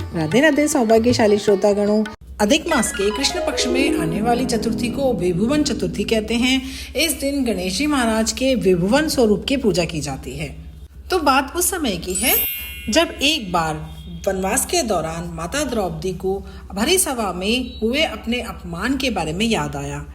राधे राधे सौभाग्यशाली श्रोतागणों। अधिक मास के कृष्ण पक्ष में आने वाली चतुर्थी को विभुवन चतुर्थी कहते हैं। इस दिन गणेश जी महाराज के विभुवन स्वरूप की पूजा की जाती है। तो बात उस समय की है जब एक बार वनवास के दौरान माता द्रौपदी को भरी सभा में हुए अपने अपमान के बारे में याद आया।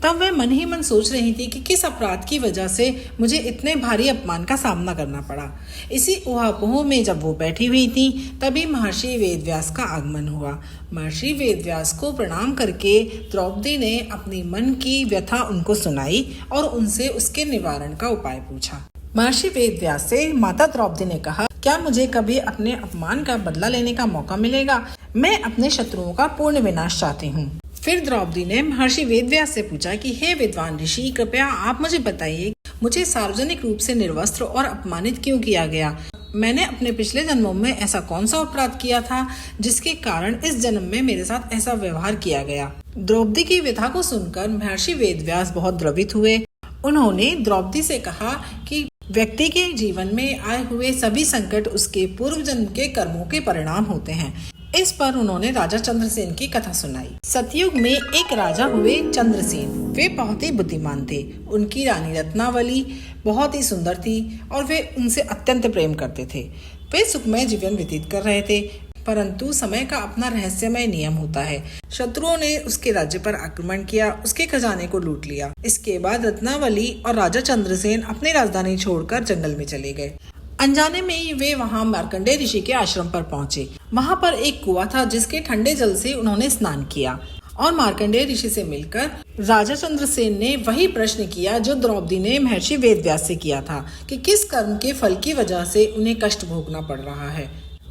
तब वह मन ही मन सोच रही थी कि किस अपराध की वजह से मुझे इतने भारी अपमान का सामना करना पड़ा। इसी ऊहापोह में जब वो बैठी हुई थी तभी महर्षि वेदव्यास का आगमन हुआ। महर्षि वेदव्यास को प्रणाम करके द्रौपदी ने अपनी मन की व्यथा उनको सुनाई और उनसे उसके निवारण का उपाय पूछा। महर्षि वेदव्यास से माता द्रौपदी ने कहा, क्या मुझे कभी अपने अपमान का बदला लेने का मौका मिलेगा? मैं अपने शत्रुओं का पूर्ण विनाश चाहती हूँ। फिर द्रौपदी ने महर्षि वेदव्यास से पूछा कि हे विद्वान ऋषि, कृपया आप मुझे बताइए, मुझे सार्वजनिक रूप से निर्वस्त्र और अपमानित क्यों किया गया? मैंने अपने पिछले जन्मों में ऐसा कौन सा अपराध किया था जिसके कारण इस जन्म में मेरे साथ ऐसा व्यवहार किया गया? द्रौपदी की व्यथा को सुनकर महर्षि वेदव्यास बहुत द्रवित हुए। उन्होंने द्रौपदी से कहा कि व्यक्ति के जीवन में आए हुए सभी संकट उसके पूर्व जन्म के कर्मों के परिणाम होते हैं। इस पर उन्होंने राजा चंद्रसेन की कथा सुनाई। सतयुग में एक राजा हुए चंद्रसेन। वे बहुत ही बुद्धिमान थे। उनकी रानी रत्नावली बहुत ही सुंदर थी और वे उनसे अत्यंत प्रेम करते थे। वे सुखमय जीवन व्यतीत कर रहे थे, परंतु समय का अपना रहस्यमय नियम होता है। शत्रुओं ने उसके राज्य पर आक्रमण किया, उसके खजाने को लूट लिया। इसके बाद रत्नावली और राजा चंद्रसेन अपनी राजधानी छोड़कर जंगल में चले गए। अनजाने में ही वे वहां मार्कंडेय ऋषि के आश्रम पर पहुंचे। वहां पर एक कुआं था जिसके ठंडे जल से उन्होंने स्नान किया और मार्कंडेय ऋषि से मिलकर राजा चंद्रसेन ने वही प्रश्न किया जो द्रौपदी ने महर्षि वेदव्यास से किया था कि किस कर्म के फल की वजह से उन्हें कष्ट भोगना पड़ रहा है।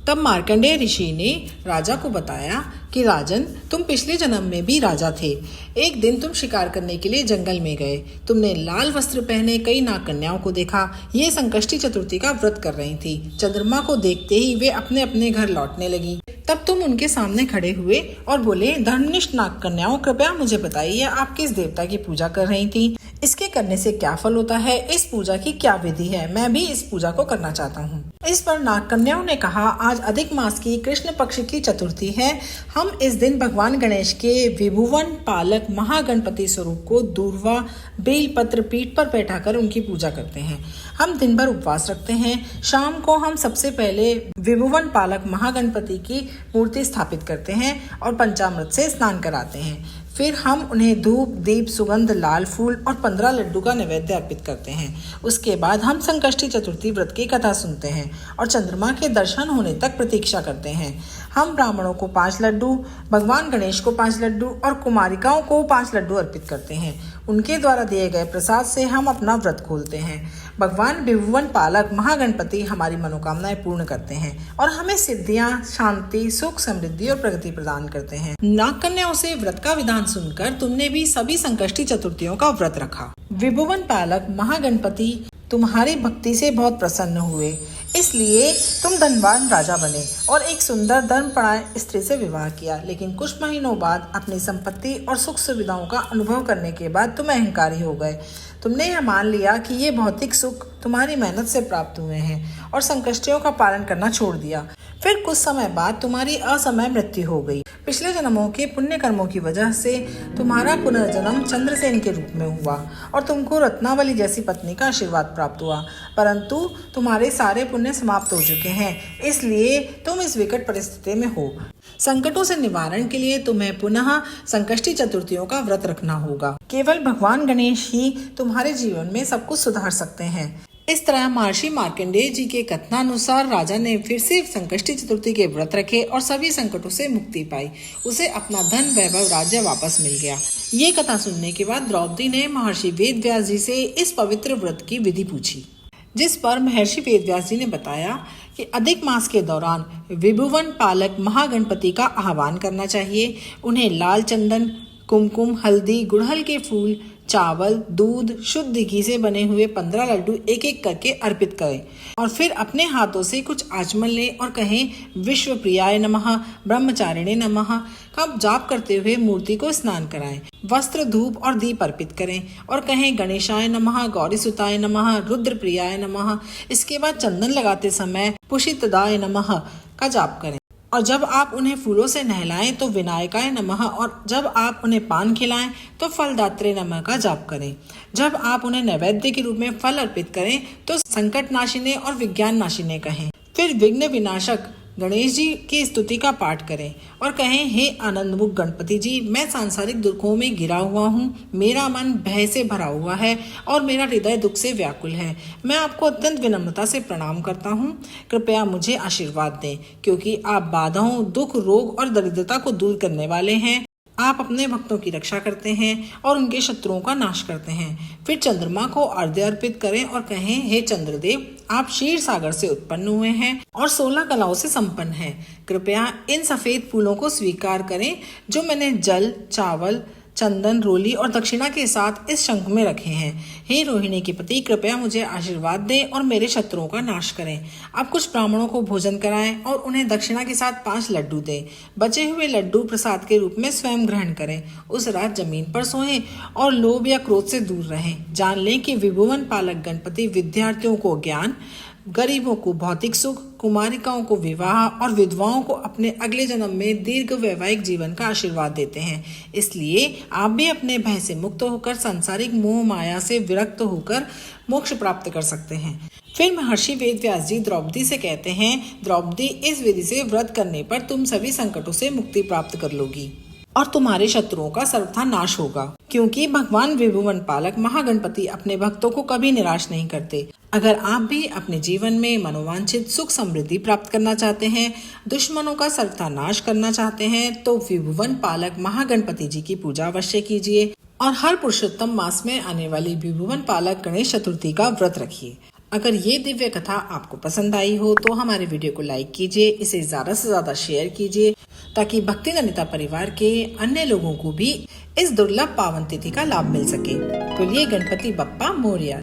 तब मार्कंडेय ऋषि ने राजा को बताया कि राजन, तुम पिछले जन्म में भी राजा थे। एक दिन तुम शिकार करने के लिए जंगल में गए। तुमने लाल वस्त्र पहने कई नाग कन्याओं को देखा। ये संकष्टी चतुर्थी का व्रत कर रही थी। चंद्रमा को देखते ही वे अपने अपने घर लौटने लगी। तब तुम उनके सामने खड़े हुए और बोले, धर्मनिष्ठ नाग कन्याओं, कृपया मुझे बताइए आप किस देवता की पूजा कर रही थी? इसके करने से क्या फल होता है? इस पूजा की क्या विधि है? मैं भी इस पूजा को करना चाहता हूँ। इस पर नाग कन्याओं ने कहा, आज अधिक मास की कृष्ण पक्ष की चतुर्थी है। हम इस दिन भगवान गणेश के विभुवन पालक महागणपति स्वरूप को दूर्वा बेलपत्र पीठ पर बैठाकर उनकी पूजा करते हैं। हम दिन भर उपवास रखते हैं। शाम को हम सबसे पहले विभुवन पालक महागणपति की मूर्ति स्थापित करते हैं और पंचामृत से स्नान कराते हैं। फिर हम उन्हें धूप, दीप, सुगंध, लाल फूल और 15 लड्डू का नैवेद्य अर्पित करते हैं। उसके बाद हम संकष्टी चतुर्थी व्रत की कथा सुनते हैं और चंद्रमा के दर्शन होने तक प्रतीक्षा करते हैं। हम ब्राह्मणों को 5 लड्डू, भगवान गणेश को 5 लड्डू और कुमारिकाओं को 5 लड्डू अर्पित करते हैं। उनके द्वारा दिए गए प्रसाद से हम अपना व्रत खोलते हैं। भगवान विभुवन पालक महागणपति हमारी मनोकामनाएं पूर्ण करते हैं और हमें सिद्धियां, शांति, सुख, समृद्धि और प्रगति प्रदान करते हैं। नाग कन्याओं से व्रत का विधान सुनकर तुमने भी सभी संकष्टी चतुर्थियों का व्रत रखा। विभुवन पालक महागणपति तुम्हारी भक्ति से बहुत प्रसन्न हुए, इसलिए तुम धनवान राजा बने और एक सुंदर धर्मपरायण स्त्री से विवाह किया। लेकिन कुछ महीनों बाद अपनी संपत्ति और सुख सुविधाओं का अनुभव करने के बाद तुम अहंकारी हो गए। तुमने यह मान लिया कि ये भौतिक सुख तुम्हारी मेहनत से प्राप्त हुए हैं और संकष्टियों का पालन करना छोड़ दिया। फिर कुछ समय बाद तुम्हारी असमय मृत्यु हो गई। पिछले जन्मों के पुण्य कर्मों की वजह से तुम्हारा पुनर्जन्म चंद्रसेन के रूप में हुआ और तुमको रत्नावली जैसी पत्नी का आशीर्वाद प्राप्त हुआ, परंतु तुम्हारे सारे पुण्य समाप्त हो चुके हैं, इसलिए तुम इस विकट परिस्थिति में हो। संकटों से निवारण के लिए तुम्हें पुनः संकष्टी चतुर्थियों का व्रत रखना होगा। केवल भगवान गणेश ही तुम्हारे जीवन में सब कुछ सुधार सकते हैं। इस तरह महर्षि मार्कंडेय जी के कथनानुसार राजा ने फिर से संकष्टी चतुर्थी के व्रत रखे और सभी संकटों से मुक्ति पाई। उसे अपना धन, वैभव, राज्य वापस मिल गया। ये कथा सुनने के बाद द्रौपदी ने महर्षि वेदव्यास जी से इस पवित्र व्रत की विधि पूछी, जिस पर महर्षि वेदव्यास जी ने बताया कि अधिक मास के दौरान विभुवन पालक महागणपति का आह्वान करना चाहिए। उन्हें लाल चंदन, कुमकुम, हल्दी, गुड़हल के फूल, चावल, दूध, शुद्ध घी से बने हुए 15 लड्डू एक एक करके अर्पित करें और फिर अपने हाथों से कुछ आचमन लें और कहें, विश्व प्रियाय नमः, ब्रह्मचारिणे नमः का जाप करते हुए मूर्ति को स्नान कराएं। वस्त्र, धूप और दीप अर्पित करें और कहें, गणेशाय नमः, गौरी सुताय नमः, रुद्र प्रियाय नमः। इसके बाद चंदन लगाते समय पुषितदाय नमः का जाप करें और जब आप उन्हें फूलों से नहलाएं तो विनायकाय नमः, और जब आप उन्हें पान खिलाएं तो फलदात्रे नमः का जाप करें। जब आप उन्हें नैवेद्य के रूप में फल अर्पित करें तो संकट नाशिने और विज्ञान नाशिने कहें। फिर विघ्न विनाशक गणेश जी की स्तुति का पाठ करें और कहें, हे आनंदमुख गणपति जी, मैं सांसारिक दुखों में गिरा हुआ हूँ, मेरा मन भय से भरा हुआ है और मेरा हृदय दुख से व्याकुल है। मैं आपको अत्यंत विनम्रता से प्रणाम करता हूँ। कृपया मुझे आशीर्वाद दें, क्योंकि आप बाधाओं, दुख, रोग और दरिद्रता को दूर करने वाले हैं। आप अपने भक्तों की रक्षा करते हैं और उनके शत्रुओं का नाश करते हैं। फिर चंद्रमा को अर्घ्य अर्पित करें और कहें, हे चंद्रदेव, आप क्षीर सागर से उत्पन्न हुए हैं और 16 कलाओं से संपन्न हैं। कृपया इन सफेद फूलों को स्वीकार करें जो मैंने जल, चावल, चंदन, रोली और दक्षिणा के साथ इस शंख में रखे हैं। हे रोहिणी के पति, कृपया मुझे आशीर्वाद दें और मेरे शत्रुओं का नाश करें। आप कुछ ब्राह्मणों को भोजन कराएं और उन्हें दक्षिणा के साथ 5 लड्डू दें। बचे हुए लड्डू प्रसाद के रूप में स्वयं ग्रहण करें। उस रात जमीन पर सोएं और लोभ या क्रोध से दूर रहें। जान लें कि विभुवन पालक गणपति विद्यार्थियों को ज्ञान, गरीबों को भौतिक सुख, कुमारिकाओं को विवाह और विधवाओं को अपने अगले जन्म में दीर्घ वैवाहिक जीवन का आशीर्वाद देते हैं। इसलिए आप भी अपने भय से मुक्त होकर सांसारिक मोह माया से विरक्त होकर मोक्ष प्राप्त कर सकते हैं। फिर महर्षि वेद व्यास जी द्रौपदी से कहते हैं, द्रौपदी, इस विधि से व्रत करने पर तुम सभी संकटों से मुक्ति प्राप्त कर लोगी और तुम्हारे शत्रुओं का सर्वथा नाश होगा, क्योंकि भगवान विभुवन पालक महागणपति अपने भक्तों को कभी निराश नहीं करते। अगर आप भी अपने जीवन में मनोवांछित सुख समृद्धि प्राप्त करना चाहते हैं, दुश्मनों का सर्वथा नाश करना चाहते हैं, तो विभुवन पालक महागणपति जी की पूजा अवश्य कीजिए और हर पुरुषोत्तम मास में आने वाली विभुवन पालक गणेश चतुर्थी का व्रत रखिए। अगर ये दिव्य कथा आपको पसंद आई हो तो हमारे वीडियो को लाइक कीजिए, इसे ज्यादा से ज्यादा शेयर कीजिए, ताकि भक्ति नंदिता परिवार के अन्य लोगों को भी इस दुर्लभ पावन तिथि का लाभ मिल सके। बोलिए गणपति बप्पा मोरया।